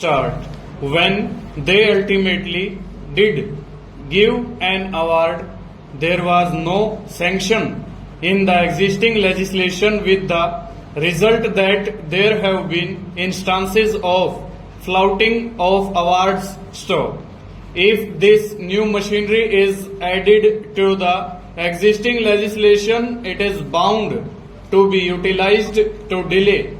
start. When they ultimately did give an award, there was no sanction in the existing legislation, with the result that there have been instances of flouting of awards stop. If this new machinery is added to the existing legislation, it is bound to be utilized to delay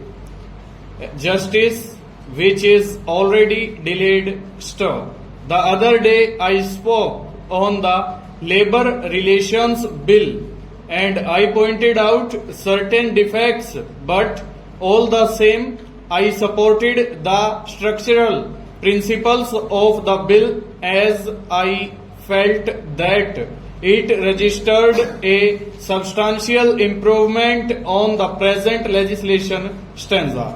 justice, which is already delayed stop. The other day I spoke on the labor relations bill and I pointed out certain defects, but all the same I supported the structural principles of the bill, as I felt that it registered a substantial improvement on the present legislation stanza.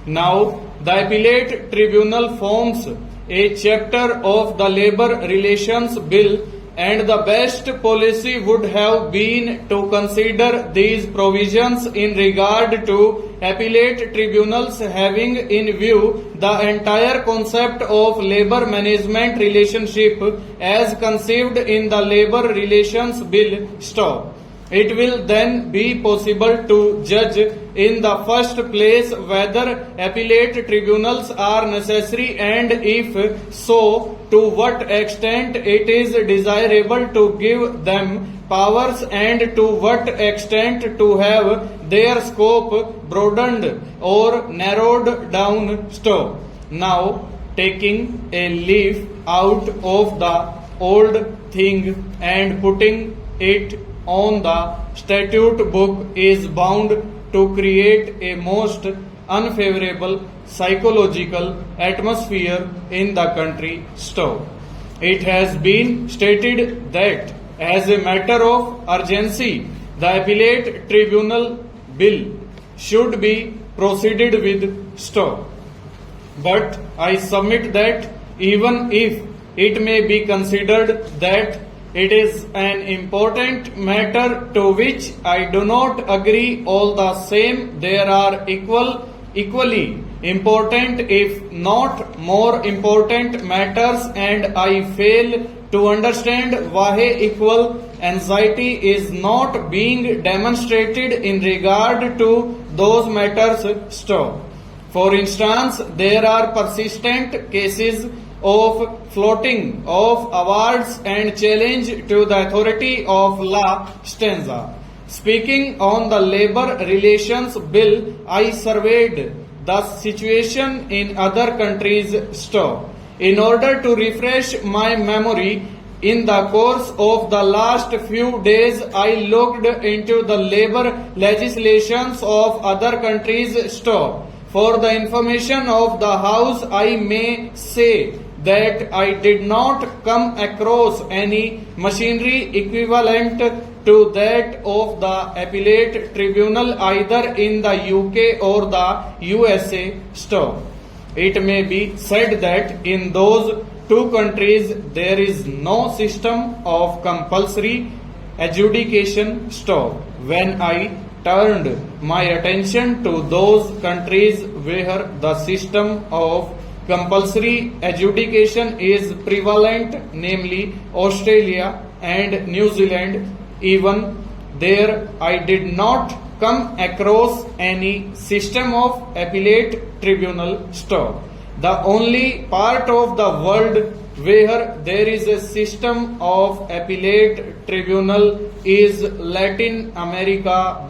Now, the appellate tribunal forms a chapter of the labor relations bill, and the best policy would have been to consider these provisions in regard to appellate tribunals, having in view the entire concept of labor management relationship as conceived in the labor relations bill stop. It will then be possible to judge in the first place whether appellate tribunals are necessary, and if so, to what extent it is desirable to give them powers, and to what extent to have their scope broadened or narrowed down stop. Now, taking a leaf out of the old thing and putting it on the statute book is bound to create a most unfavorable psychological atmosphere in the country stop. It has been stated that as a matter of urgency, the appellate tribunal bill should be proceeded with stop. But I submit that even if it may be considered that it is an important matter to which I do not agree, all the same there are equally important, if not more important matters, and I fail to understand why equal anxiety is not being demonstrated in regard to those matters stop. For instance, there are persistent cases of floating of awards and challenge to the authority of law stanza. Speaking on the labor relations bill, I surveyed the situation in other countries stop. In order to refresh my memory, in the course of the last few days, I looked into the labor legislations of other countries stop. For the information of the House, I may say that I did not come across any machinery equivalent to that of the appellate tribunal either in the UK or the USA stop. It may be said that in those two countries there is no system of compulsory adjudication stop. When I turned my attention to those countries where the system of compulsory adjudication is prevalent, namely Australia and New Zealand, even there I did not come across any system of appellate tribunal stop. The only part of the world where there is a system of appellate tribunal is Latin America.